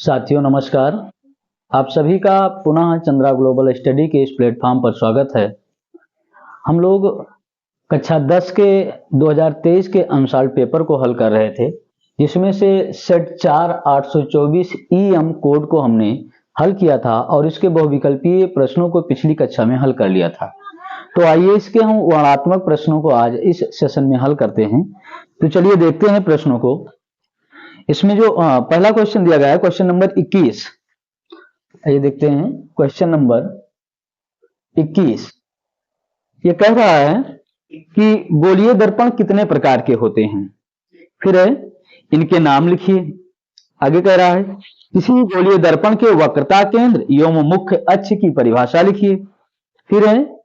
साथियों नमस्कार। आप सभी का पुनः चंद्रा ग्लोबल स्टडी के इस प्लेटफॉर्म पर स्वागत है। हम लोग कक्षा 10 के 2023 के अनुसार पेपर को हल कर रहे थे, जिसमें से सेट 4 824 EM कोड को हमने हल किया था और इसके बहुविकल्पीय प्रश्नों को पिछली कक्षा में हल कर लिया था। तो आइए इसके हम वर्णनात्मक प्रश्नों को आज इस सेशन में हल करते हैं। तो चलिए देखते हैं प्रश्नों को। इसमें जो पहला क्वेश्चन दिया गया है, क्वेश्चन नंबर 21। ये देखते हैं क्वेश्चन नंबर 21। ये कह रहा है कि गोलीय दर्पण कितने प्रकार के होते हैं। फिर है इनके नाम लिखिए। आगे कह रहा है किसी गोलीय दर्पण के वक्रता केंद्र एवं मुख्य अक्ष की परिभाषा लिखिए। फिर है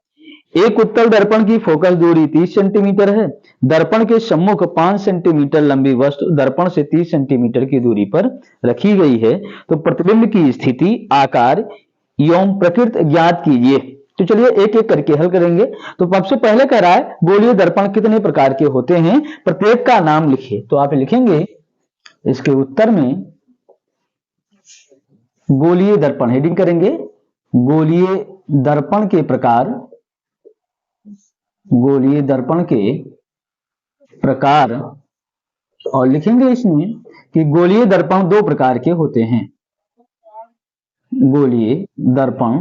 एक उत्तल दर्पण की फोकस दूरी 30 सेंटीमीटर है। दर्पण के सम्मुख 5 सेंटीमीटर लंबी वस्तु दर्पण से 30 सेंटीमीटर की दूरी पर रखी गई है। तो प्रतिबिंब की स्थिति, आकार एवं प्रकृति ज्ञात कीजिए। तो चलिए एक एक करके हल करेंगे। तो सबसे पहले कह रहा है गोलीय दर्पण कितने प्रकार के होते हैं, प्रत्येक का नाम लिखिए। तो आप लिखेंगे इसके उत्तर में गोलीय दर्पण, हेडिंग करेंगे गोलीय दर्पण के प्रकार, गोलीय दर्पण के प्रकार, और लिखेंगे इसमें कि गोलीय दर्पण दो प्रकार के होते हैं। गोलीय दर्पण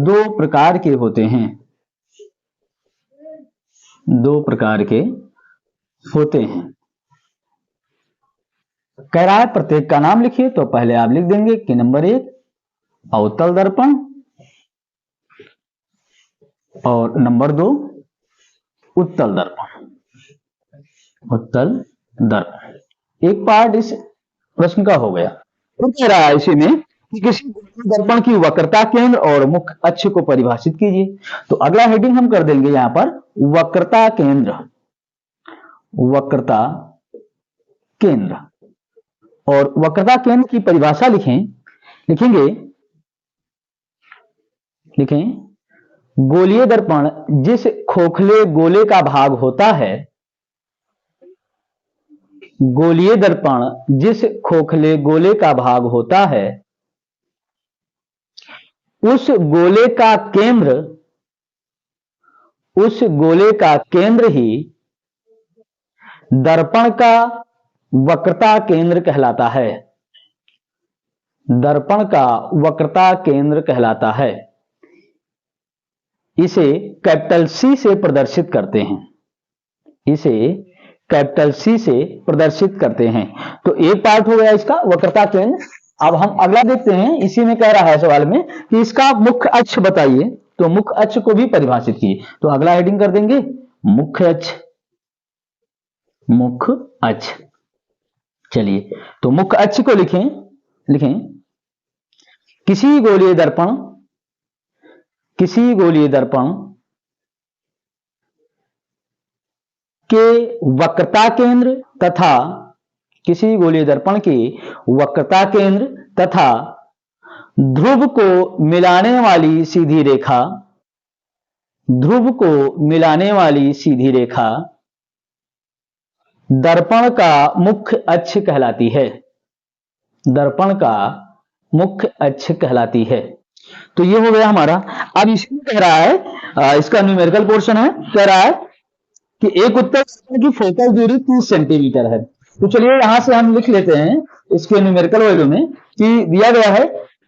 दो प्रकार के होते हैं, दो प्रकार के होते हैं। कह रहा है प्रत्येक का नाम लिखिए। तो पहले आप लिख देंगे कि नंबर 1 अवतल दर्पण और नंबर 2 उत्तल दर्पण। उत्तल दर्पण एक पार्ट इस प्रश्न का हो गया। तो कह रहा है इसी में कि किसी दर्पण की वक्रता केंद्र और मुख्य अक्ष को परिभाषित कीजिए। तो अगला हेडिंग हम कर देंगे यहां पर वक्रता केंद्र, वक्रता केंद्र। और वक्रता केंद्र की परिभाषा लिखेंगे गोलीय दर्पण जिस खोखले गोले का भाग होता है, गोलीय दर्पण जिस खोखले गोले का भाग होता है, उस गोले का केंद्र ही दर्पण का वक्रता केंद्र कहलाता है। दर्पण का वक्रता केंद्र कहलाता है। इसे कैपिटल C से प्रदर्शित करते हैं, इसे कैपिटल C से प्रदर्शित करते हैं। तो एक पार्ट हो गया इसका वक्रता केंद्र। अब हम अगला देखते हैं। इसी में कह रहा है सवाल में कि इसका मुख्य अक्ष बताइए। तो मुख्य अक्ष को भी परिभाषित कीजिए। तो अगला हेडिंग कर देंगे मुख्य अक्ष, मुख्य अक्ष। चलिए तो मुख्य अक्ष को लिखें किसी गोलीय दर्पण के वक्रता केंद्र तथा किसी गोलीय दर्पण के वक्रता केंद्र तथा ध्रुव को मिलाने वाली सीधी रेखा, ध्रुव को मिलाने वाली सीधी रेखा दर्पण का मुख्य अक्ष कहलाती है। दर्पण का मुख्य अक्ष कहलाती है। तो ये हो गया हमारा। अब इसमें कह रहा है इसका न्यूमेरिकल पोर्शन है। कह रहा है कि एक उत्तल दर्पण की फोकस दूरी 30 सेंटीमीटर है। तो चलिए यहां से हम लिख लेते हैं इसके न्यूमेरिकल वैल्यू में कि दिया गया है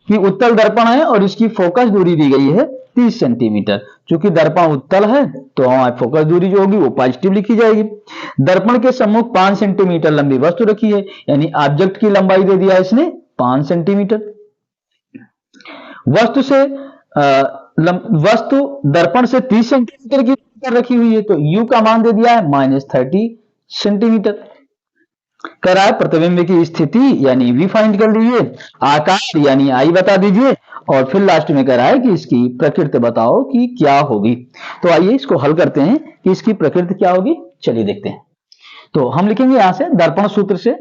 कि उत्तल दर्पण है और इसकी फोकस दूरी दी गई है 30 सेंटीमीटर। चूंकि दर्पण उत्तल है तो हमारी फोकस दूरी जो होगी वो पॉजिटिव लिखी जाएगी। दर्पण के सम्मुख 5 सेंटीमीटर लंबी वस्तु रखी है, यानी ऑब्जेक्ट की लंबाई दे दिया है इसने 5 सेंटीमीटर। वस्तु दर्पण से 30 सेंटीमीटर की दूरी पर रखी हुई है, तो u का मान दे दिया है -30 सेंटीमीटर। कह रहा है प्रतिबिंब की स्थिति यानी v फाइंड कर लीजिए, आकार यानी I बता दीजिए, और फिर लास्ट में कह रहा है कि इसकी प्रकृति बताओ कि क्या होगी। तो आइए इसको हल करते हैं कि इसकी प्रकृति क्या होगी। चलिए देखते हैं। तो हम लिखेंगे यहां से दर्पण सूत्र से,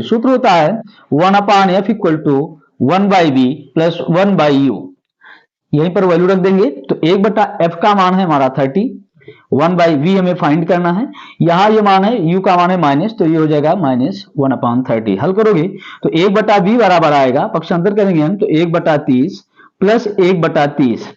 सूत्र होता है 1/f = 1/b + 1/u। यहीं पर वैल्यू रख देंगे। तो 1/f का मान है हमारा 30, 1/v हमें फाइंड करना है। यहां ये मान है, u का मान है माइनस, तो ये हो जाएगा -1/30। हल करोगे तो 1/v बराबर आएगा, पक्षांतर करेंगे हम तो 1/30 प्लस 1/30।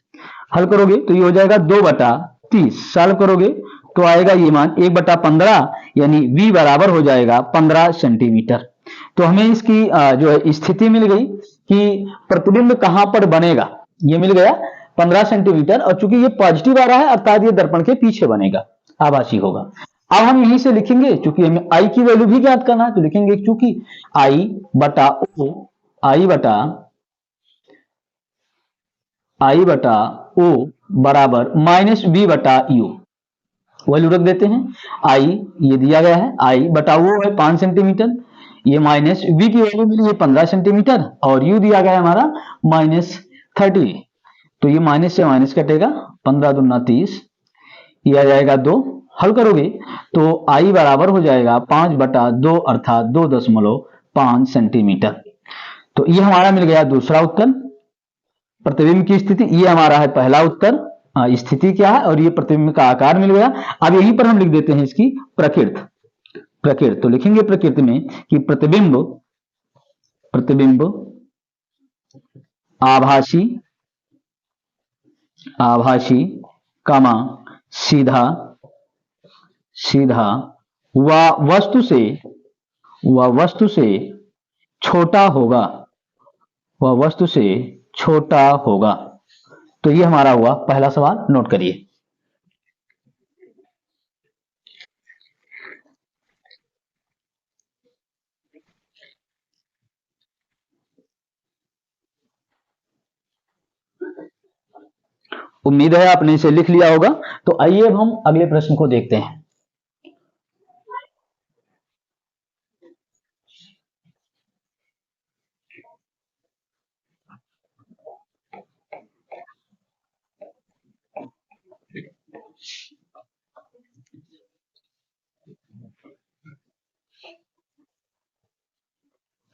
हल करोगे तो ये हो जाएगा 2/30। सॉल्व करोगे तो आएगा ये मान 1/15, यानी v बराबर हो जाएगा 15 सेंटीमीटर। तो हमें इसकी जो है स्थिति मिल गई कि प्रतिबिंब कहां पर बनेगा, ये मिल गया 15 सेंटीमीटर। और चूंकि ये पॉजिटिव आ रहा है अर्थात ये दर्पण के पीछे बनेगा, आभासी होगा। अब हम यहीं से लिखेंगे, चूंकि हमें आई की वैल्यू भी ज्ञात करना है, तो लिखेंगे चूंकि आई बटा ओ, आई बटा ओ बराबर -b/u, वैल्यू रख देते हैं। आई ये दिया गया है, आई बटा वो है 5 सेंटीमीटर, ये माइनस v की वैल्यू मिली है 15 सेंटीमीटर, और u दिया गया है हमारा -30। तो ये माइनस से माइनस कटेगा, 15 दूना 30, ये आ जाएगा 2। हल करोगे तो i बराबर हो जाएगा 5/2 अर्थात 2.5 सेंटीमीटर। तो ये हमारा मिल गया दूसरा उत्तर, प्रतिबिंब की स्थिति। ये हमारा है पहला उत्तर, स्थिति क्या है, और ये प्रतिबिंब का आकार मिल गया। अब यहीं पर हम लिख देते हैं इसकी प्रकृति। तो लिखेंगे प्रकृति में कि प्रतिबिंब आभासी कामा सीधा व वस्तु से छोटा होगा। तो ये हमारा हुआ पहला सवाल, नोट करिए। उम्मीद है आपने इसे लिख लिया होगा। तो आइए अब हम अगले प्रश्न को देखते हैं।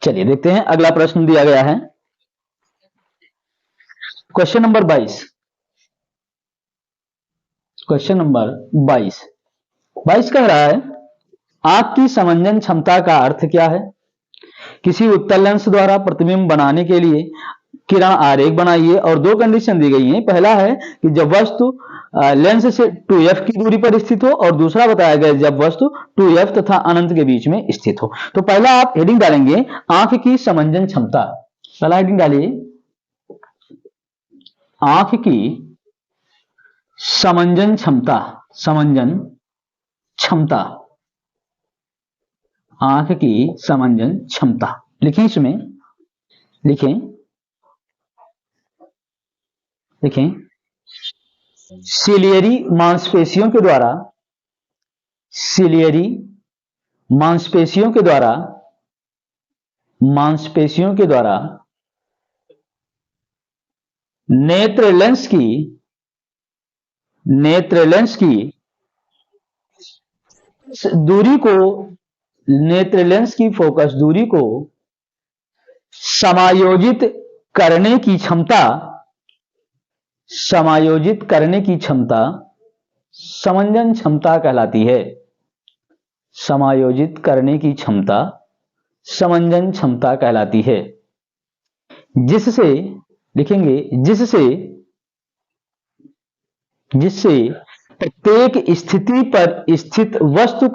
चलिए देखते हैं, अगला प्रश्न दिया गया है क्वेश्चन नंबर 22। क्वेश्चन नंबर 22 कह रहा है, आंख की समंजन क्षमता का अर्थ क्या है? किसी उत्तल लेंस द्वारा प्रतिबिंब बनाने के लिए किरण आरेख बनाइए, और दो कंडीशन दी गई हैं। पहला है कि जब वस्तु लेंस से 2f की दूरी पर स्थित हो, और दूसरा बताया गया जब वस्तु 2f तथा अनंत के बीच में स्थित हो। तो पहला आप हेडिंग डालेंगे आंख की समंजन क्षमता। पहला हेडिंग डालिए आंख की समंजन क्षमता। आंख की समंजन क्षमता लिखें, इसमें लिखें सिलियरी मांसपेशियों के द्वारा नेत्र लेंस की दूरी को, नेत्र लेंस की फोकस दूरी को समायोजित करने की क्षमता समंजन क्षमता कहलाती है। समायोजित करने की क्षमता समंजन क्षमता कहलाती है। जिससे लिखेंगे जिससे प्रत्येक स्थिति पर स्थित वस्तु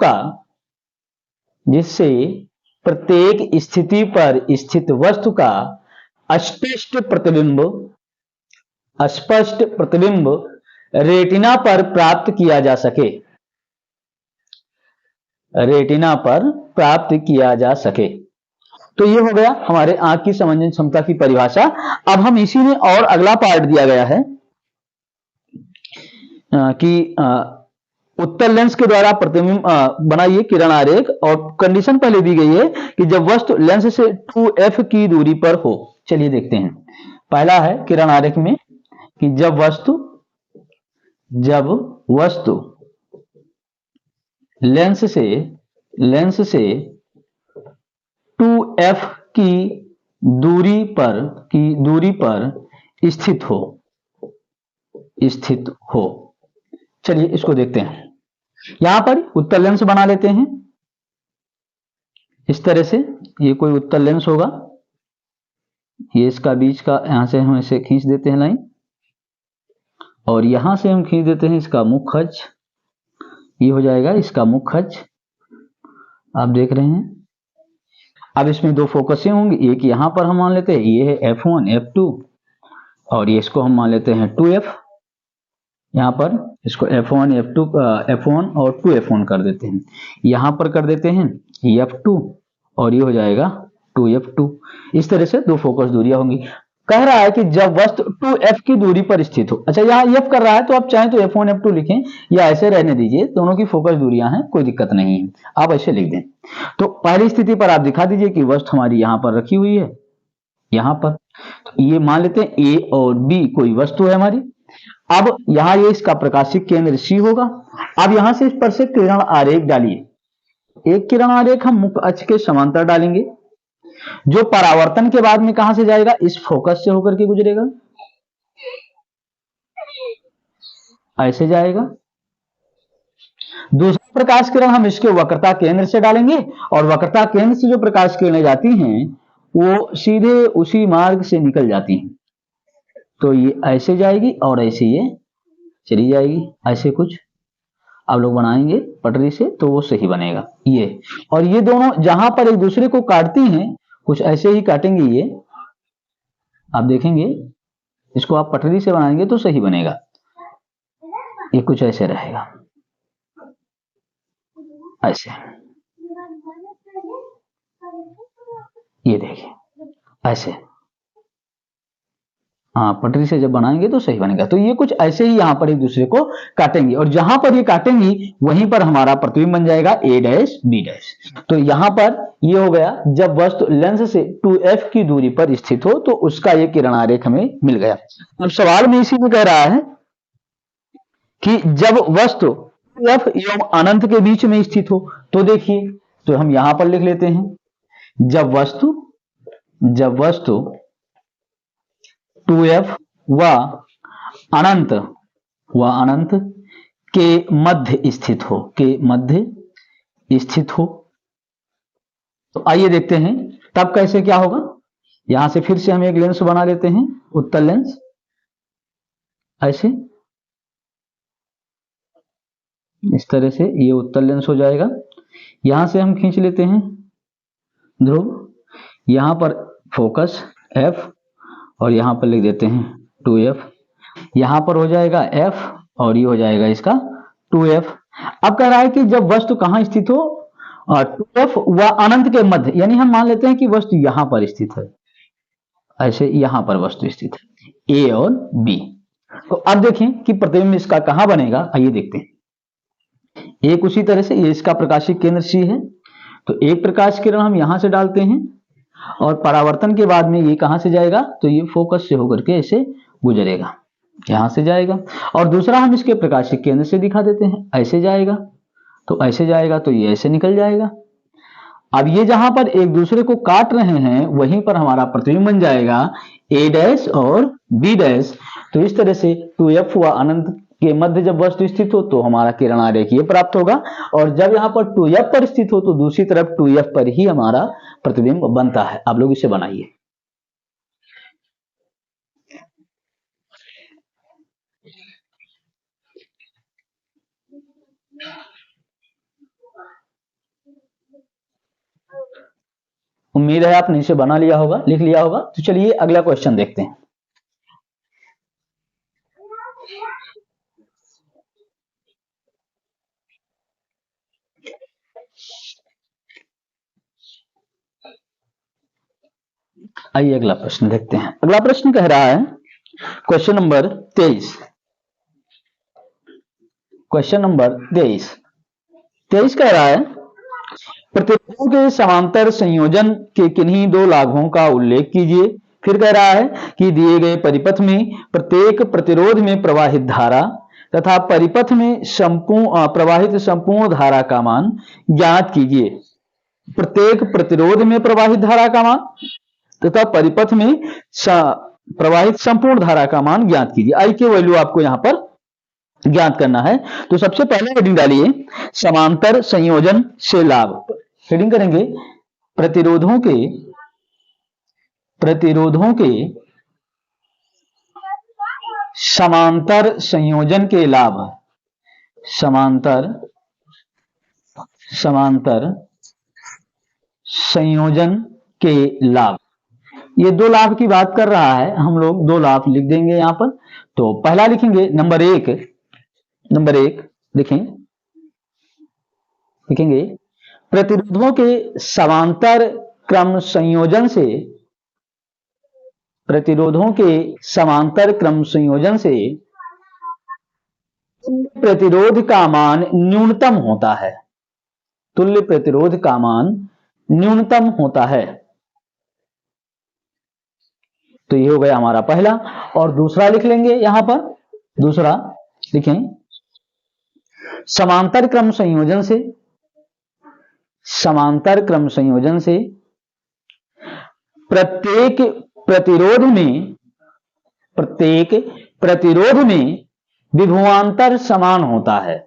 का स्पष्ट प्रतिबिंब रेटिना पर प्राप्त किया जा सके। तो ये हो गया हमारे आंख की समंजन क्षमता की परिभाषा। अब हम इसी में और अगला पार्ट दिया गया है कि उत्तल लेंस के द्वारा प्रतिबिंब बनाइए किरण आरेख, और कंडीशन पहले दी गई है कि जब वस्तु लेंस से 2f की दूरी पर हो। चलिए देखते हैं, पहला है किरण आरेख में कि जब वस्तु लेंस से 2f की दूरी पर स्थित हो। स्थित हो। चलिए इसको देखते हैं। यहां पर उत्तल लेंस बना लेते हैं इस तरह से। ये कोई उत्तल लेंस होगा, ये इसका बीच का, यहां से हम इसे खींच देते हैं लाइन, और यहां से हम खींच देते हैं इसका मुख्य अक्ष। ये हो जाएगा इसका मुख्य अक्ष, आप देख रहे हैं। अब इसमें दो फोकसें होंगी, एक यहां पर हम मान लेते हैं ये है F1 F2, और ये इसको हम मान लेते हैं 2F। यहां पर इसको F1 F2 F1 और 2F1 कर देते हैं। यहां पर कर देते हैं F2, और ये हो जाएगा 2F2। इस तरह से दो फोकस दूरियां होंगी। कह रहा है कि जब वस्तु 2F की दूरी पर स्थित हो। अच्छा, यहाँ F कर रहा है तो आप चाहें तो F1 F2 लिखें या ऐसे रहने दीजिए, दोनों की फोकस दूरियां हैं, कोई दिक्कत नहीं है, आप ऐसे लिख दें। तो पहली स्थिति पर आप दिखा दीजिए कि वस्तु हमारी यहां पर रखी हुई है, यहां पर। तो ये मान लेते हैं A और B कोई वस्तु है हमारी। अब यहां ये इसका प्रकाशिक केंद्र C होगा। अब यहां से इस पर से किरण आरेख डालिए। एक किरण आरेख हम मुख्य अक्ष के समांतर डालेंगे, जो परावर्तन के बाद में कहां से जाएगा, इस फोकस से होकर के गुजरेगा, ऐसे जाएगा। दूसरा प्रकाश किरण हम इसके वक्रता केंद्र से डालेंगे, और वक्रता केंद्र से जो प्रकाश किरणें जाती हैं वो सीधे उसी मार्ग से निकल जाती हैं। तो ये ऐसे जाएगी और ऐसे ये चली जाएगी, ऐसे कुछ आप लोग बनाएंगे पटरी से तो वो सही बनेगा ये। और ये दोनों जहां पर एक दूसरे को काटती हैं, कुछ ऐसे ही काटेंगे ये, आप देखेंगे। इसको आप पटरी से बनाएंगे तो सही बनेगा, ये कुछ ऐसे रहेगा, ऐसे। ये देखिए ऐसे, हाँ, पटरी से जब बनाएंगे तो सही बनेगा। तो ये कुछ ऐसे ही यहां पर एक दूसरे को काटेंगे, और जहां पर ये काटेंगी वहीं पर हमारा प्रतिबिंब बन जाएगा A डैश B डैश। तो यहां पर ये हो गया, जब वस्तु लेंस से 2F की दूरी पर स्थित हो तो उसका ये किरण आरेख हमें मिल गया। अब सवाल में इसी में कह रहा है कि जब वस्तु 2F एवं अनंत के बीच में स्थित हो, तो देखिए, तो हम यहां पर लिख लेते हैं, जब वस्तु 2F व अनंत के मध्य स्थित हो, तो आइए देखते हैं तब कैसे क्या होगा। यहां से फिर से हम एक लेंस बना लेते हैं, उत्तल लेंस, ऐसे, इस तरह से ये उत्तल लेंस हो जाएगा। यहां से हम खींच लेते हैं ध्रुव, यहां पर फोकस F, और यहां पर लिख देते हैं 2F। यहां पर हो जाएगा F, और ये हो जाएगा इसका 2F। अब कह रहा है कि जब वस्तु कहां स्थित हो, 2F व अनंत के मध्य, यानी हम मान लेते हैं कि वस्तु यहां पर स्थित है, ऐसे यहां पर वस्तु स्थित है A और B। तो अब देखें कि प्रतिबिंब इसका कहां बनेगा, आइए देखते हैं। एक उसी तरह से ये इसका प्रकाशिक केंद्र C है, तो एक प्रकाश किरण हम यहां से डालते हैं, और परावर्तन के बाद में ये कहां से जाएगा, तो ये फोकस से होकर के ऐसे गुजरेगा, यहां से जाएगा। और दूसरा हम इसके प्रकाशिक केंद्र से दिखा देते हैं, ऐसे जाएगा, तो ऐसे जाएगा, तो ये ऐसे निकल जाएगा। अब ये जहां पर एक दूसरे को काट रहे हैं वहीं पर हमारा प्रतिबिंब बन जाएगा A डैश और B डैश। तो इस तरह से 2F व अनंत के मध्य जब वस्तु स्थित हो तो हमारा किरण आरेख ये प्राप्त होगा, और जब यहां पर 2F पर स्थित हो तो दूसरी तरफ 2F पर ही हमारा प्रतिबिंब बनता है। आप लोग इसे बनाइए। उम्मीद है आपने इसे बना लिया होगा, लिख लिया होगा। तो चलिए अगला क्वेश्चन देखते हैं। आइए अगला प्रश्न देखते हैं। अगला प्रश्न कह रहा है, क्वेश्चन नंबर 23। क्वेश्चन नंबर 23 कह रहा है, प्रतिरोधों के समांतर संयोजन के किन्हीं दो लाभों का उल्लेख कीजिए। फिर कह रहा है कि दिए गए परिपथ में प्रत्येक प्रतिरोध में प्रवाहित धारा तथा परिपथ में प्रवाहित संपूर्ण धारा का मान ज्ञात कीजिए। प्रत्येक प्रतिरोध में प्रवाहित धारा का मान तथा परिपथ में प्रवाहित संपूर्ण धारा का मान ज्ञात कीजिए। आई की वैल्यू आपको यहां पर ज्ञात करना है। तो सबसे पहले हेडिंग डालिए समांतर संयोजन से लाभ। हेडिंग करेंगे प्रतिरोधों के समांतर संयोजन के लाभ। समांतर संयोजन के लाभ, ये दो लाभ की बात कर रहा है। हम लोग दो लाभ लिख देंगे यहां पर। तो पहला लिखेंगे नंबर एक लिखेंगे प्रतिरोधों के समांतर क्रम संयोजन से, प्रतिरोधों के समांतर क्रम संयोजन से तुल्य प्रतिरोध का मान न्यूनतम होता है। तुल्य प्रतिरोध का मान न्यूनतम होता है। तो ये हो गया हमारा पहला। और दूसरा लिख लेंगे यहां पर। दूसरा लिखें समांतर क्रम संयोजन से, समांतर क्रम संयोजन से प्रत्येक प्रतिरोध में विभवांतर समान होता है।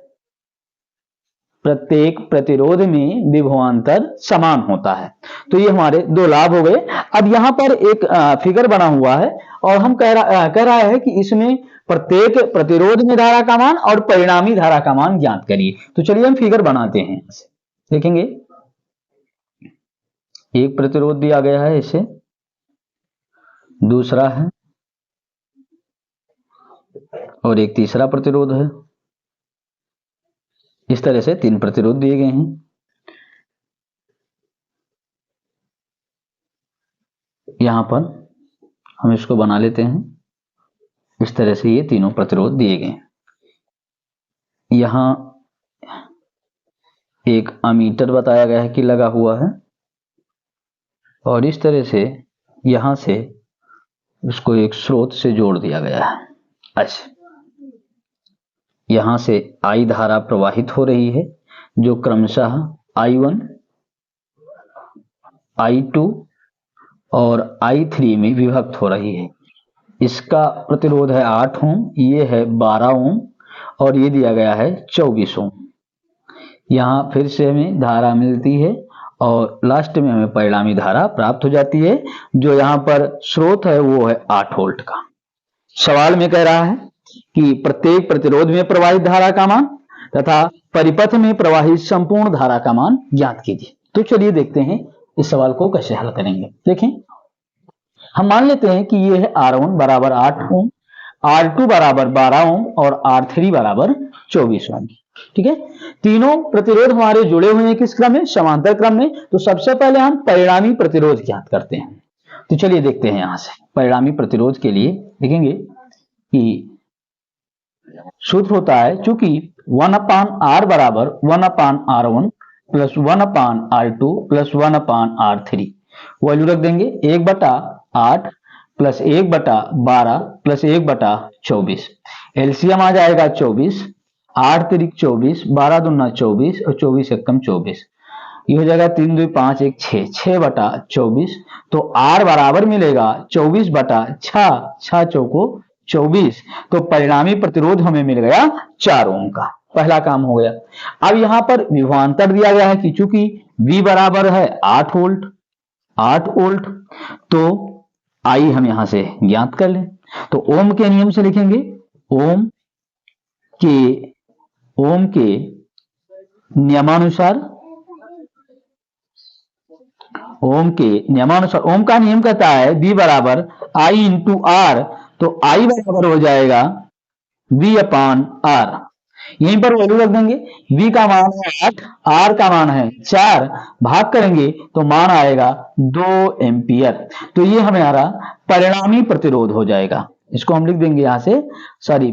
प्रत्येक प्रतिरोध में विभवांतर समान होता है। तो ये हमारे दो लाभ हो गए। अब यहां पर एक फिगर बना हुआ है और हम कह रहा है कि इसमें प्रत्येक प्रतिरोध में धारा का मान और परिणामी धारा का मान ज्ञात करिए। तो चलिए हम फिगर बनाते हैं। देखेंगे एक प्रतिरोध दिया गया है, इसे दूसरा है और एक तीसरा प्रतिरोध है। इस तरह से तीन प्रतिरोध दिए गए हैं। यहां पर हम इसको बना लेते हैं। इस तरह से ये तीनों प्रतिरोध दिए गए हैं। यहां एक अमीटर बताया गया है कि लगा हुआ है और इस तरह से यहां से इसको एक स्रोत से जोड़ दिया गया है। अच्छा, यहां से आई धारा प्रवाहित हो रही है जो क्रमशः I1, I2 और I3 में विभक्त हो रही है। इसका प्रतिरोध है 8 ओम, ये है 12 ओम और ये दिया गया है 24 ओम। यहां फिर से हमें धारा मिलती है और लास्ट में हमें परिणामी धारा प्राप्त हो जाती है। जो यहां पर स्रोत है वो है 8 वोल्ट का। सवाल में कह रहा है कि प्रत्येक प्रतिरोध में प्रवाहित धारा का मान तथा परिपथ में प्रवाहित संपूर्ण धारा का मान ज्ञात कीजिए। तो चलिए देखते हैं इस सवाल को कैसे हल करेंगे। देखें, हम मान लेते हैं कि ये है R1 बराबर 8 ओम, R2 बराबर 12 ओम और R3 बराबर 24 ओम। ठीक है, तीनों प्रतिरोध हमारे जुड़े हुए हैं किस क्रम में? समांतर क्रम में। तो सबसे पहले हम परिणामी प्रतिरोध ज्ञात करते हैं। तो चलिए देखते हैं यहां से। परिणामी प्रतिरोध के लिए लिखेंगे कि सूत्र होता है, चूंकि 1/R बराबर 1/R1 plus 1/R2 plus 1/R3, value रख देंगे 1/8 प्लस 1/12 प्लस 1/24। एलसीएम आ जाएगा 24, 8 तिरिक 24, 12 दूना 24 और 24 एकम 24। ये हो जाएगा 3 2 5 1 6, 6/24। तो R बराबर मिलेगा 24/6, 6 चौको 24। तो परिणामी प्रतिरोध हमें मिल गया 4 ओम का। पहला काम हो गया। अब यहां पर विभवांतर दिया गया है कि चूंकि V बराबर है 8 वोल्ट, तो I हम यहां से ज्ञात कर लें। तो ओम के नियम से लिखेंगे, ओम के नियमानुसार, ओम का नियम कहता है V बराबर I इंटू R। तो I बराबर हो जाएगा V/R। यहीं पर वैल्यू रख देंगे। V का मान है 8, R का मान है 4, भाग करेंगे तो मान आएगा 2 एम्पियर। तो ये हमारा परिणामी प्रतिरोध हो जाएगा। इसको हम लिख देंगे यहां से,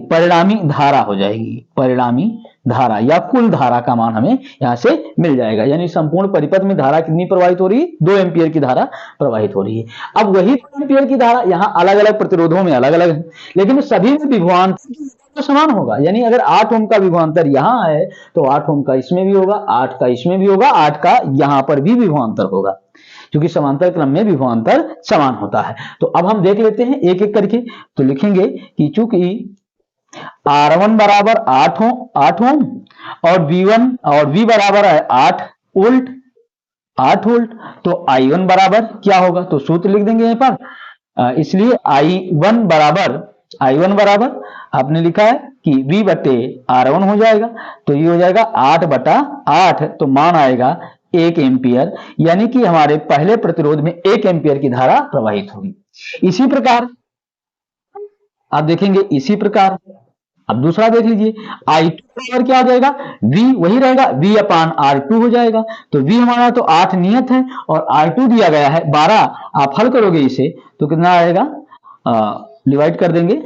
परिणामी धारा हो जाएगी। परिणामी धारा या कुल धारा का मान हमें यहां से मिल जाएगा। यानी संपूर्ण परिपथ में धारा कितनी प्रवाहित हो रही है? 2 एम्पियर की धारा प्रवाहित हो रही है। अब वही 2 एम्पियर की धारा यहां अलग अलग प्रतिरोधों में अलग अलग है, लेकिन सभी में विभवांतर तो समान होगा। यानी अगर 8 ओम का विभवांतर यहां है तो 8 ओम का इसमें भी होगा, 8 का इसमें भी होगा, 8 का यहां पर भी विभवांतर होगा। क्योंकि समांतर क्रम में विभवांतर समान होता है। तो अब हम देख लेते हैं एक एक करके। तो लिखेंगे कि चूंकि R1 बराबर 8 ओम और V1 और V बराबर है 8 वोल्ट, 8 वोल्ट, तो I1 बराबर क्या होगा, तो सूत्र लिख देंगे यहाँ पर। इसलिए I1 बराबर आपने लिखा है कि V बटे R1 हो जाएगा, तो ये हो जाएगा 8 बटा 8, तो मान आएगा 1 एम्पियर, यानी कि हमारे पहले प्रतिरोध में 1 एम्पियर की धारा प्रवाहित होगी। इसी प्रकार आप देखेंगे, इसी प्रकार अब दूसरा देख लीजिए, I2 बराबर क्या हो जाएगा, V वही रहेगा, V अपान R2 हो जाएगा। तो V हमारा तो 8 नियत है और R2 दिया गया है 12। आप हल करोगे इसे तो कितना आएगा, डिवाइड कर देंगे,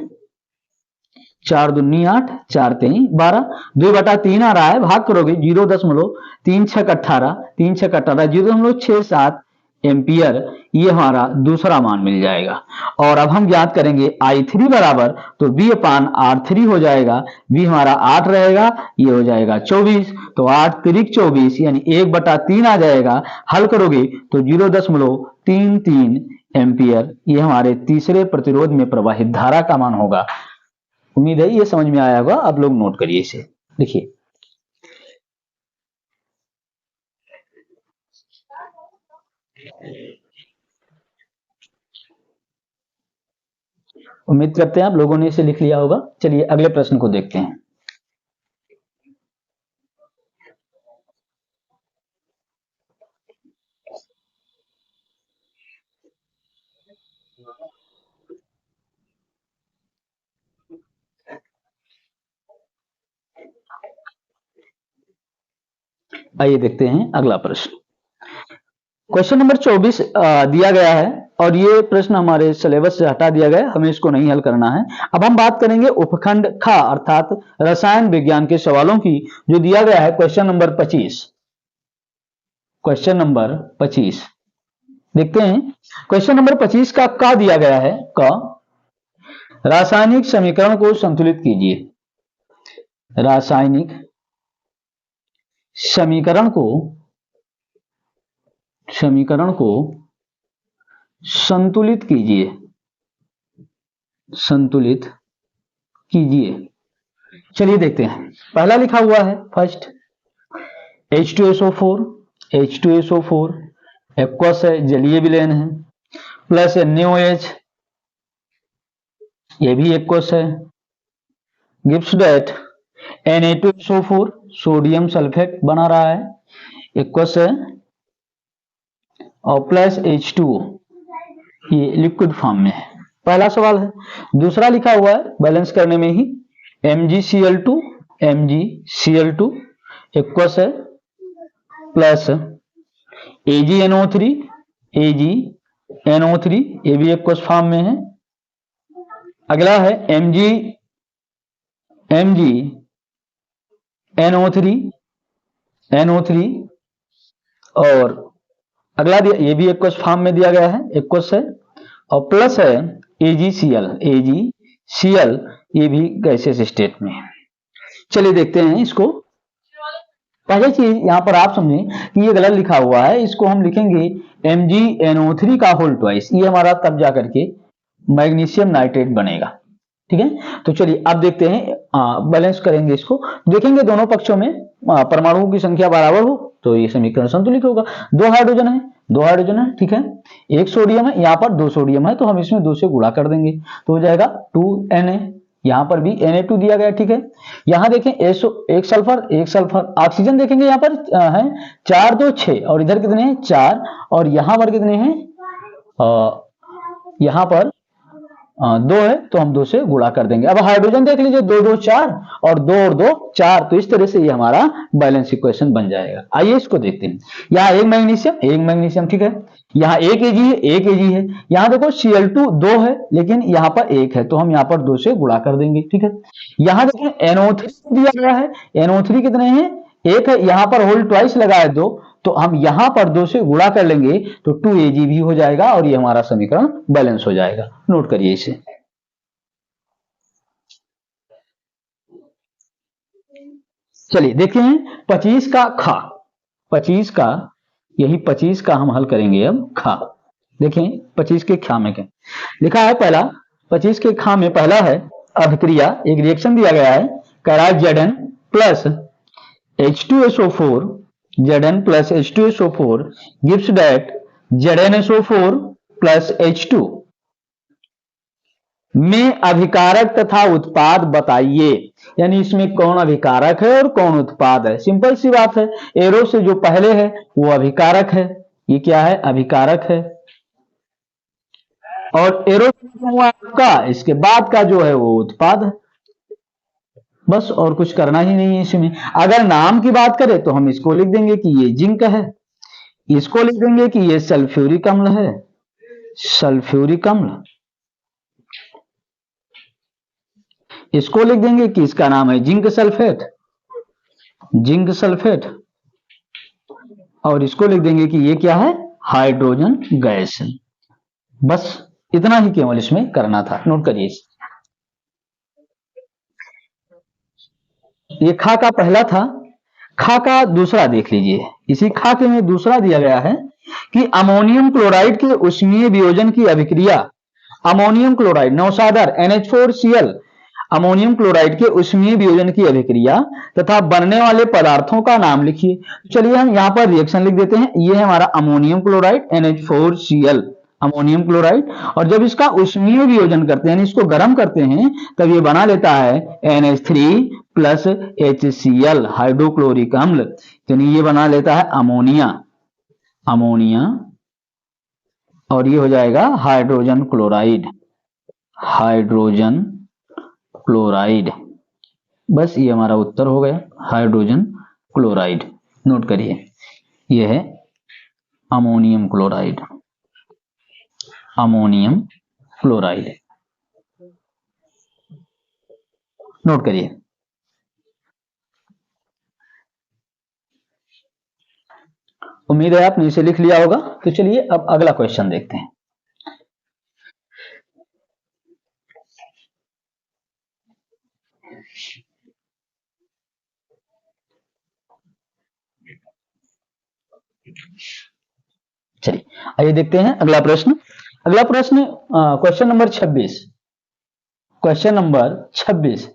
4 दूनी 8, 4 तेई 12, 2 बटा 3 आ रहा है, भाग करोगे 0.3 6 18, 3 6 18, 0.67 एम्पियर, ये हमारा दूसरा मान मिल जाएगा। और अब हम ज्ञात करेंगे I3 बराबर, तो V अपान R3 हो जाएगा, V हमारा 8 रहेगा, ये हो जाएगा 24, तो 8 तिरिक 24 यानी 1 बटा 3 आ जाएगा। हल करोगे तो 0.33 एम्पियर, ये हमारे तीसरे प्रतिरोध में प्रवाहित धारा का मान होगा। उम्मीद है ये समझ में आया होगा, आप लोग नोट करिए इसे, लिखिए। उम्मीद करते हैं आप लोगों ने इसे लिख लिया होगा। चलिए अगले प्रश्न को देखते हैं। आइए देखते हैं अगला प्रश्न। क्वेश्चन नंबर 24 दिया गया है और ये प्रश्न हमारे सिलेबस से हटा दिया गया, हमें इसको नहीं हल करना है। अब हम बात करेंगे उपखंड ख अर्थात रसायन विज्ञान के सवालों की, जो दिया गया है क्वेश्चन नंबर 25। क्वेश्चन नंबर 25 देखते हैं। क्वेश्चन नंबर 25 का क दिया गया है, क रासायनिक समीकरण को संतुलित कीजिए। रासायनिक समीकरण को संतुलित कीजिए। चलिए देखते हैं। पहला लिखा हुआ है फर्स्ट H2SO4 एक्वस है, जलीय विलयन है, प्लस NaOH, ये भी एक्वस है, gives that Na2SO4 sodium sulphate बना रहा है, एक्वस है, और प्लस H2O, ये लिक्विड फॉर्म में है। पहला सवाल है। दूसरा लिखा हुआ है बैलेंस करने में ही, MgCl2 एक्वस है, प्लस AgNO3 ये भी एक्वस फॉर्म में है। अगला है NO3 और अगला ये भी एक्वस फॉर्म में दिया गया है, एक्वस है, और प्लस है AgCl, ये भी गैसियस स्टेट में है। चलिए देखते हैं इसको। पहले चीज यहां पर आप समझें कि ये गलत लिखा हुआ है, इसको हम लिखेंगे MgNO3 का होल ट्वाइस, ये हमारा तब जाकर के मैग्नीशियम नाइट्रेट बनेगा। ठीक है, तो चलिए अब देखते हैं, बैलेंस करेंगे इसको, देखेंगे दोनों पक्षों में परमाणुओं की संख्या बराबर हो तो ये समीकरण संतुलित होगा। दो हाइड्रोजन है, ठीक है, एक सोडियम है, यहाँ पर 2 सोडियम है, तो हम इसमें 2 से गुणा कर देंगे तो हो जाएगा 2Na, यहाँ पर भी Na2 दिया गया, ठीक है। यहाँ देखें एक सल्फर, ऑक्सीजन देखेंगे यहाँ पर है 4 2 6, और इधर कितने हैं 4, और यहाँ पर कितने हैं, यहाँ पर 2 है, तो हम 2 से गुणा कर देंगे। अब हाइड्रोजन देख लीजिए 2 2 4 और 2 और 2 4, तो इस तरह से ये हमारा बैलेंस इक्वेशन बन जाएगा। आइए इसको देखते हैं। यहाँ एक मैग्नीशियम, ठीक है, यहाँ एक Ag है, यहाँ देखो Cl2 2 है लेकिन यहाँ पर 1 है, तो हम यहाँ पर 2 से गुणा कर देंगे, ठीक है। यहाँ देखिए NO3 दिया गया है, NO3 कितने हैं, 1 है, यहाँ पर होल ट्वाइस लगा है 2, तो हम यहां पर 2 से गुणा कर लेंगे तो 2Ag भी हो जाएगा और ये हमारा समीकरण बैलेंस हो जाएगा। नोट करिए इसे। चलिए देखते हैं 25 का यही 25 का हम हल करेंगे अब खा। देखें 25 के खा में क्या लिखा है। पहला 25 के खा में पहला है अभिक्रिया, एक रिएक्शन दिया गया है, कह रहा है Zn plus H2SO4, Zn plus H2SO4 gives that ZnSO4 plus H2 में अभिकारक तथा उत्पाद बताइए। यानी इसमें कौन अभिकारक है और कौन उत्पाद है। सिंपल सी बात है, एरो से जो पहले है वो अभिकारक है, ये क्या है, अभिकारक है, और एरो हुआ आपका इसके बाद का जो है वो उत्पाद है। बस और कुछ करना ही नहीं है इसमें। अगर नाम की बात करें तो हम इसको लिख देंगे कि ये जिंक है, इसको लिख देंगे कि ये सल्फ्यूरिक अम्ल है, सल्फ्यूरिक अम्ल, इसको लिख देंगे कि इसका नाम है जिंक सल्फेट, जिंक सल्फेट, और इसको लिख देंगे कि ये क्या है, हाइड्रोजन गैस है। बस इतना ही केवल इसमें करना था। नोट करिए, ये खा का पहला था। खा का दूसरा देख लीजिए, इसी खा के में दूसरा दिया गया है कि अमोनियम क्लोराइड के ऊष्मीय वियोजन की अभिक्रिया, अमोनियम क्लोराइड नौसादर NH4Cl, अमोनियम क्लोराइड के ऊष्मीय वियोजन की अभिक्रिया तथा बनने वाले पदार्थों का नाम लिखिए। चलिए हम यहां पर रिएक्शन लिख देते हैं। ये है हमारा ammonium chloride NH4Cl, ammonium chloride, और जब इसका ऊष्मीय वियोजन करते हैं, इसको गर्म करते हैं, तब ये बना लेता है NH3 प्लस HCl, हाइड्रोक्लोरिक अम्ल। यानी ये बना लेता है अमोनिया, अमोनिया, और ये हो जाएगा हाइड्रोजन क्लोराइड, हाइड्रोजन क्लोराइड। बस ये हमारा उत्तर हो गया, हाइड्रोजन क्लोराइड। नोट करिए, ये है ammonium chloride, ammonium chloride. Note करिए। उम्मीद है आपने इसे लिख लिया होगा। तो चलिए अब अगला क्वेश्चन देखते हैं। चलिए आइए देखते हैं अगला प्रश्न। अगला प्रश्न क्वेश्चन नंबर 26, क्वेश्चन नंबर 26।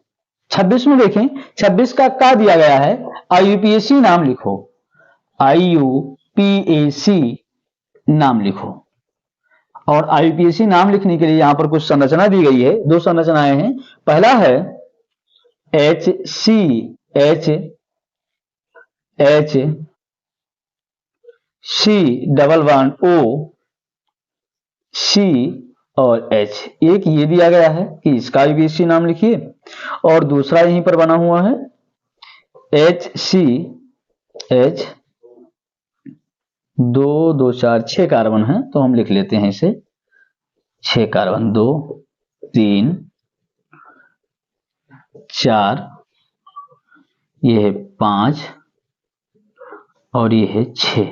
26 में देखें, 26 का दिया गया है IUPAC नाम लिखो, IUPAC नाम लिखो। और IUPAC नाम लिखने के लिए यहां पर कुछ संरचना दी गई है, दो संरचनाएं हैं। पहला है H C double bond O C और H। एक ये दिया गया है कि इसका IUPAC नाम लिखिए, और दूसरा यहीं पर बना हुआ है HCH, 2 2 4 6 कार्बन है, तो हम लिख लेते हैं इसे 6 कार्बन, 2 3 4, ये है 5 और ये है 6।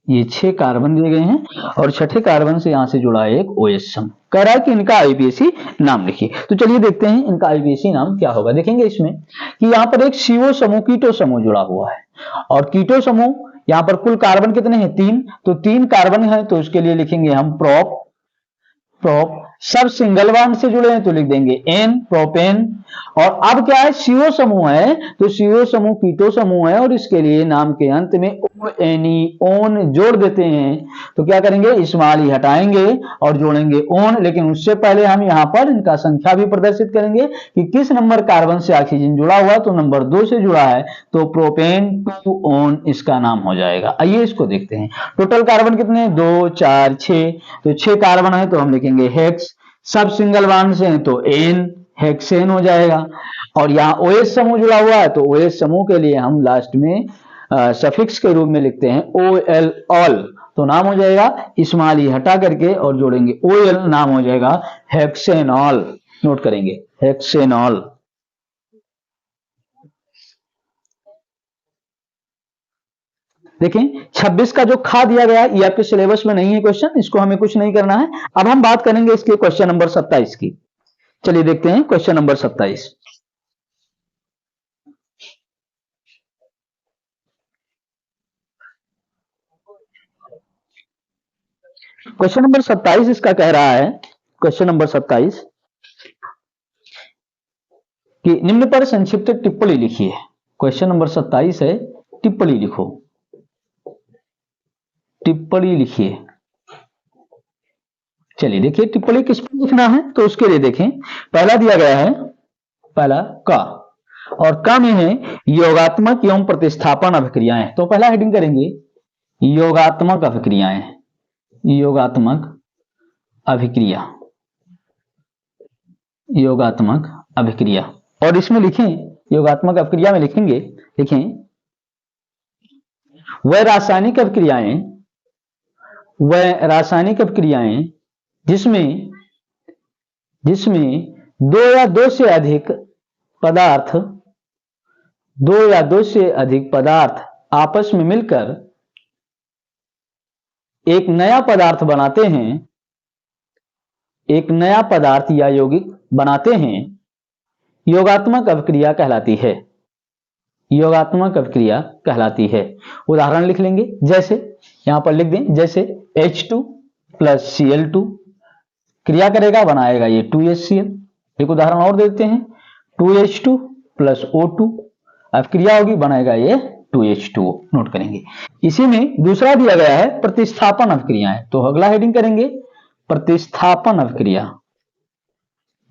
ये 6 कार्बन दिए गए हैं, और छठे कार्बन से यहां से जुड़ा है एक OH समूह। कह रहा है कि इनका IUPAC नाम लिखिए। तो चलिए देखते हैं इनका IUPAC नाम क्या होगा। देखेंगे इसमें कि यहां पर एक CO समूह, कीटो समूह जुड़ा हुआ है, और कीटो समूह यहां पर कुल कार्बन कितने हैं, 3, तो 3 कार्बन है, तो उसके लिए लिखेंगे हम प्रोप, प्रोप। सब सिंगल बॉन्ड से जुड़े हैं तो लिख देंगे N, प्रोपेन। और अब क्या है, CO समूह है, तो CO समूह कीटो समूह है, और इसके लिए नाम के अंत में ONE, ओन जोड़ देते हैं। तो क्या करेंगे, स्मॉल ई हटाएंगे और जोड़ेंगे ओन। लेकिन उससे पहले हम यहाँ पर इनका संख्या भी प्रदर्शित करेंगे कि किस नंबर कार्बन से ऑक्सीजन जुड़ा हुआ है, तो नंबर 2 से जुड़ा है, तो प्रोपेन 2 ओन इसका नाम हो जाएगा। आइए इसको देखते हैं। टोटल कार्बन कितने, 2 4 6, तो 6 कार्बन है तो हम लिखेंगे हेक्स। सब सिंगल बॉन्ड से हैं तो एन, हेक्सेन हो जाएगा। और यहाँ OH समूह जुड़ा हुआ है, तो OH समूह के लिए हम लास्ट में सफिक्स के रूप में लिखते हैं OL, ऑल, तो नाम हो जाएगा स्मॉल ई हटा करके और जोड़ेंगे OL, नाम हो जाएगा हेक्सेनॉल। नोट करेंगे हेक्सेनॉल। देखें 26 का जो खा दिया गया ये आपके सिलेबस में नहीं है क्वेश्चन, इसको हमें कुछ नहीं करना है। अब हम बात करेंगे इसके क्वेश्चन नंबर 27 की। चलिए देखते हैं क्वेश्चन नंबर 27। क्वेश्चन नंबर 27 इसका कह रहा है, क्वेश्चन नंबर 27 कि निम्न पर संक्षिप्त टिप्पणी लिखिए। क्वेश्चन नंबर 27 है, टिप्पणी लिखो, टिप्पणी लिखिए। चलिए देखिए टिप्पणी किस पर लिखना है, तो उसके लिए देखें, पहला दिया गया है, पहला का, और का में है योगात्मक एवं प्रतिस्थापन अभिक्रियाएं। तो पहला हेडिंग करेंगे योगात्मक अभिक्रियाएं, योगात्मक अभिक्रिया, योगात्मक अभिक्रिया। और इसमें लिखें, योगात्मक अभिक्रिया में लिखेंगे, लिखें वह रासायनिक अभिक्रियाएं, वह रासायनिक अभिक्रियाएं जिसमें दो या दो से अधिक पदार्थ, दो या दो से अधिक पदार्थ आपस में मिलकर एक नया पदार्थ बनाते हैं, एक नया पदार्थ या यौगिक बनाते हैं, योगात्मक अभिक्रिया कहलाती है, योगात्मक अभिक्रिया कहलाती है। उदाहरण लिख लेंगे, जैसे यहां पर लिख दें, जैसे H2 प्लस Cl2 क्रिया करेगा, बनाएगा ये 2HCl। एक उदाहरण और देते हैं, 2H2 प्लस O2, अब क्रिया होगी, बनाएगा ये 2H2O। नोट करेंगे। इसी में दूसरा दिया गया है प्रतिस्थापन अभिक्रियाएं, तो अगला हेडिंग करेंगे प्रतिस्थापन अभिक्रिया,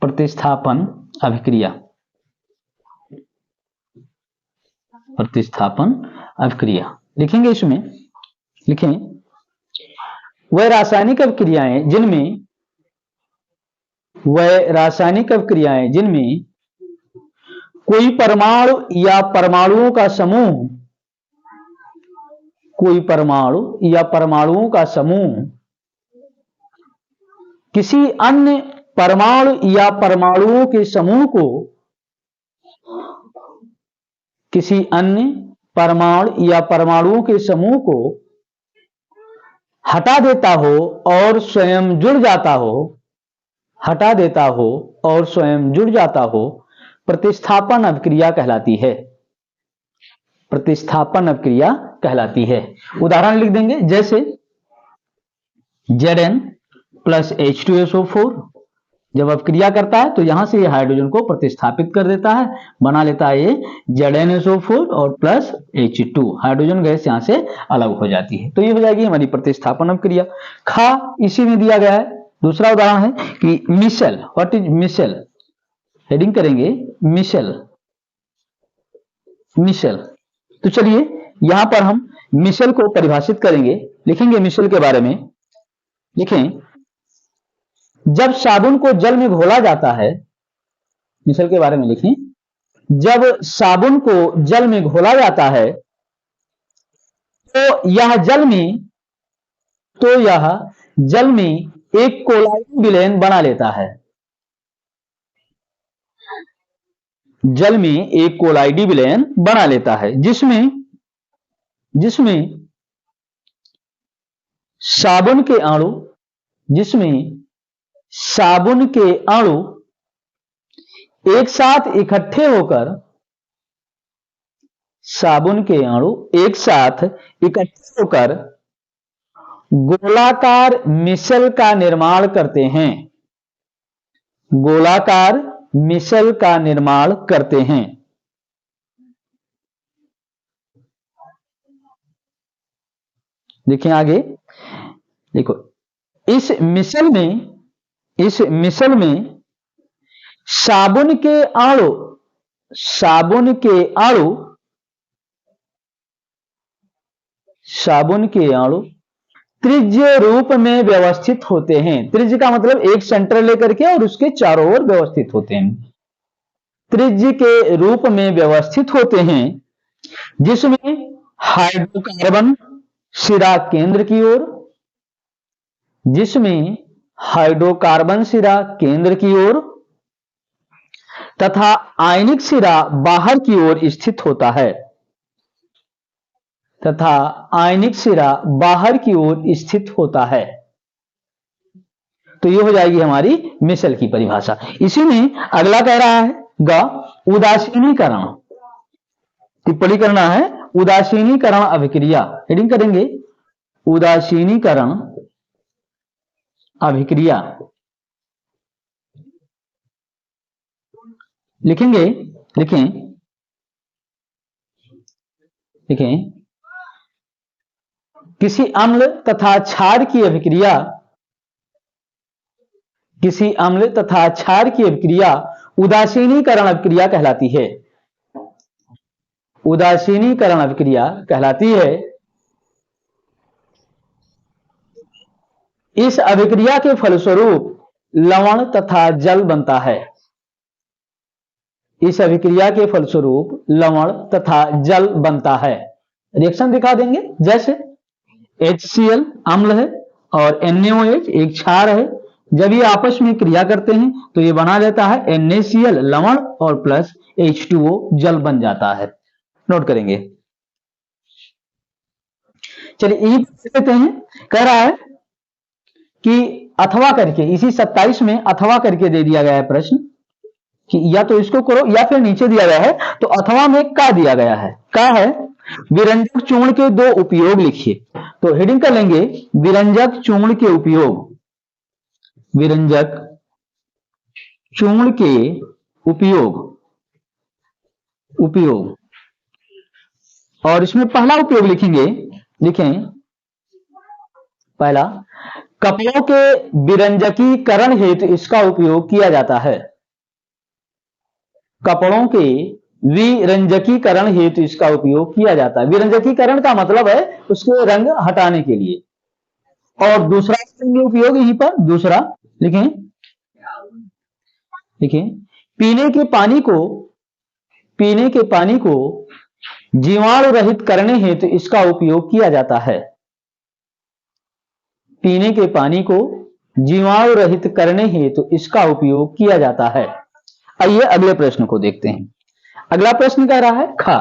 प्रतिस्थापन अभिक्रिया, प्रतिस्थापन अभिक्रिया लिखेंगे। इसमें लिखें वह रासायनिक अभिक्रियाएं जिनमें, वह रासायनिक अभिक्रियाएं जिनमें कोई परमाणु या परमाणुओं का समूह, कोई परमाणु या परमाणुओं का समूह किसी अन्य परमाणु या परमाणुओं के समूह को, किसी अन्य परमाणु या परमाणुओं के समूह को हटा देता हो और स्वयं जुड़ जाता हो, हटा देता हो और स्वयं जुड़ जाता हो, प्रतिस्थापन अभिक्रिया कहलाती है, प्रतिस्थापन अभिक्रिया कहलाती है। उदाहरण लिख देंगे, जैसे Zn प्लस H2SO4 जब अभिक्रिया करता है तो यहां से ये हाइड्रोजन को प्रतिस्थापित कर देता है, बना लेता है ये ZnSO4 और प्लस H2, हाइड्रोजन गैस यहां से अलग हो जाती है। तो ये हो जाएगी हमारी प्रतिस्थापन अभिक्रिया। खा इसी में दिया गया है। दूसरा उदाहरण है कि मिशेल, व्हाट इज मिशेल, हेडिंग करेंगे मिशेल, मिशेल। तो चलिए यहां पर हम मिशेल को परिभाषित करेंगे, लिखेंगे मिशेल के बारे में, लिखें जब साबुन को जल में घोला जाता है, मिशेल के बारे में लिखें, जब साबुन को जल में घोला जाता है तो यह जल में, तो यह जल में एक कोलाइड विलयन बना लेता है, जल में एक कोलाइडी विलयन बना लेता है, जिसमें साबुन के अणु, जिसमें साबुन के अणु एक साथ इकट्ठे होकर, साबुन के अणु एक साथ इकट्ठे होकर गोलाकार मिशेल का निर्माण करते हैं, गोलाकार मिशेल का निर्माण करते हैं। देखिए आगे, देखो इस मिशेल में साबुन के अणु, साबुन के अणु, साबुन के अणु त्रिज्य रूप में व्यवस्थित होते हैं। त्रिज्य का मतलब एक सेंटर लेकर के और उसके चारों ओर व्यवस्थित होते हैं, त्रिज्य के रूप में व्यवस्थित होते हैं, जिसमें हाइड्रोकार्बन सिरा केंद्र की ओर, जिसमें हाइड्रोकार्बन सिरा केंद्र की ओर तथा आयनिक सिरा बाहर की ओर स्थित होता है, तथा आयनिक सिरा बाहर की ओर स्थित होता है। तो ये हो जाएगी हमारी मिशेल की परिभाषा। इसी में अगला कह रहा है ग उदासीनीकरण, टिप्पणी करना है उदासीनीकरण अभिक्रिया, हेडिंग करेंगे उदासीनीकरण अभिक्रिया लिखेंगे, लिखें, लिखें, किसी अम्ल तथा क्षार की अभिक्रिया, किसी अम्ल तथा क्षार की अभिक्रिया उदासीनीकरण अभिक्रिया कहलाती है। उदासीनीकरण अभिक्रिया कहलाती है। इस अभिक्रिया के फलस्वरूप लवण तथा जल बनता है। इस अभिक्रिया के फलस्वरूप लवण तथा जल बनता है। रिएक्शन दिखा देंगे, जैसे HCl अम्ल है और NaOH एक क्षार है। जब ये आपस में क्रिया करते हैं तो ये बना देता है NaCl लवण और प्लस H2O जल बन जाता है। नोट करेंगे। चलिए ई लेते हैं। कह रहा है कि अथवा करके, इसी 27 में अथवा करके दे दिया गया है प्रश्न कि या तो इसको करो या फिर नीचे दिया गया है, तो अथवा में का दिया गया है। का है विरंजक चूर्ण के दो उपयोग लिखिए। तो हेडिंग कर लेंगे विरंजक चूर्ण के उपयोग, विरंजक चूर्ण के उपयोग, उपयोग। और इसमें पहला उपयोग लिखेंगे, लिखें पहला, कपड़ों के विरंजकीकरण हेतु इसका उपयोग किया जाता है। कपड़ों के विरंजकीकरण हेतु इसका उपयोग किया जाता है। विरंजकीकरण का मतलब है उसके रंग हटाने के लिए। और दूसरा उपयोग यहीं पर दूसरा लिखें, लिखें, पीने के पानी को, पीने के पानी को जीवाणु रहित करने हेतु इसका उपयोग किया जाता है। पीने के पानी को जीवाणु रहित करने हेतु इसका उपयोग किया जाता है। आइए अगले प्रश्न को देखते हैं। अगला प्रश्न कह रहा है खा,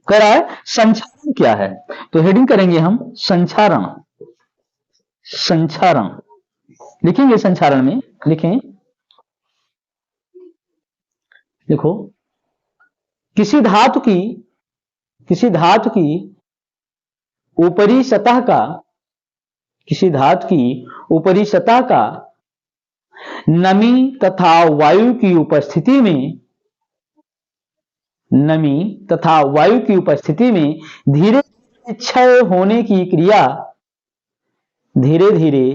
कह रहा है संक्षारण क्या है। तो हेडिंग करेंगे हम संक्षारण, संक्षारण लिखेंगे। संक्षारण में लिखें, देखो, किसी धातु की, किसी धातु की ऊपरी सतह का, किसी धातु की ऊपरी सतह का नमी तथा वायु की उपस्थिति में, नमी तथा वायु की उपस्थिति में धीरे धीरे क्षय होने की क्रिया, धीरे धीरे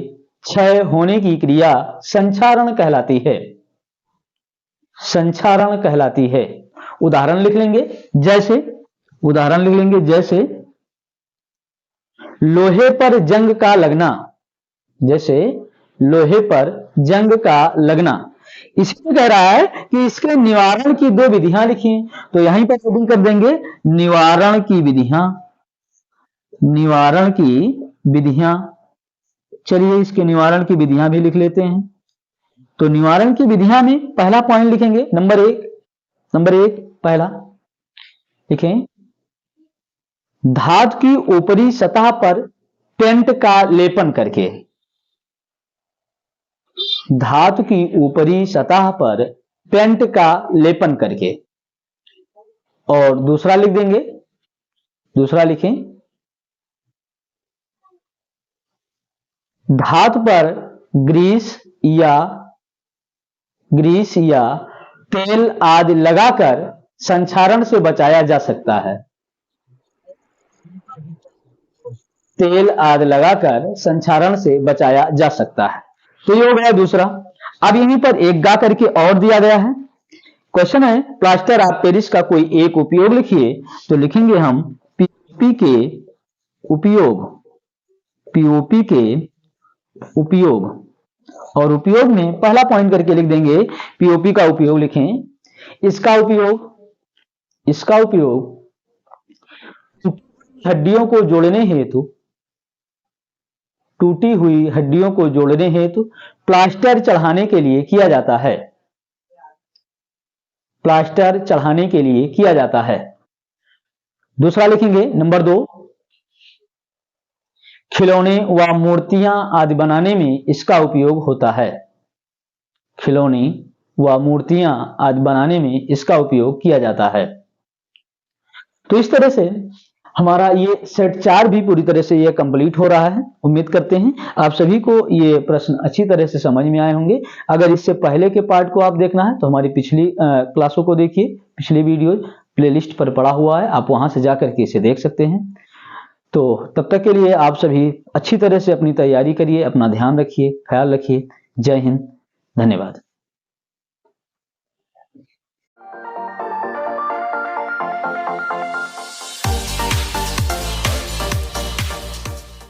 क्षय होने की क्रिया संक्षारण कहलाती है। संक्षारण कहलाती है। उदाहरण लिख लेंगे, जैसे, उदाहरण लिख लेंगे, जैसे लोहे पर जंग का लगना, जैसे लोहे पर जंग का लगना। इसमें कह रहा है कि इसके निवारण की दो विधियां लिखिए। तो यहीं पर हेडिंग कर देंगे निवारण की विधियां, निवारण की विधियां। चलिए इसके निवारण की विधियां भी लिख लेते हैं। तो निवारण की विधियां में पहला पॉइंट लिखेंगे, नंबर एक, नंबर एक पहला लिखें, धातु की ऊपरी सतह पर पेंट का लेपन करके, धातु की ऊपरी सतह पर पेंट का लेपन करके। और दूसरा लिख देंगे, दूसरा लिखें, धातु पर ग्रीस या तेल आदि लगाकर संक्षारण से बचाया जा सकता है। तेल आदि लगाकर संक्षारण से बचाया जा सकता है। तो ये हो गया दूसरा। अब यहीं पर एक गा करके और दिया गया है। क्वेश्चन है प्लास्टर ऑफ पेरिस का कोई एक उपयोग लिखिए। तो लिखेंगे हम पीओपी के उपयोग, पीओपी के उपयोग। और उपयोग में पहला पॉइंट करके लिख देंगे पीओपी का उपयोग लिखें। इसका उपयोग, इसका उपयोग हड्डियों को जोड़ने हेतु, टूटी हुई हड्डियों को जोड़ने हेतु प्लास्टर चढ़ाने के लिए किया जाता है। प्लास्टर चढ़ाने के लिए किया जाता है। दूसरा लिखेंगे नंबर दो, खिलौने व मूर्तियां आदि बनाने में इसका उपयोग होता है। खिलौने व मूर्तियां आदि बनाने में इसका उपयोग किया जाता है। तो इस तरह से हमारा ये सेट 4 भी पूरी तरह से ये कंप्लीट हो रहा है। उम्मीद करते हैं आप सभी को ये प्रश्न अच्छी तरह से समझ में आए होंगे। अगर इससे पहले के पार्ट को आप देखना है तो हमारी पिछली क्लासों को देखिए, पिछली वीडियो प्लेलिस्ट पर पड़ा हुआ है, आप वहां से जाकर के इसे देख सकते हैं। तो तब तक के लिए आप सभी अच्छी तरह से अपनी तैयारी करिए, अपना ध्यान रखिए, ख्याल रखिए। जय हिंद, धन्यवाद।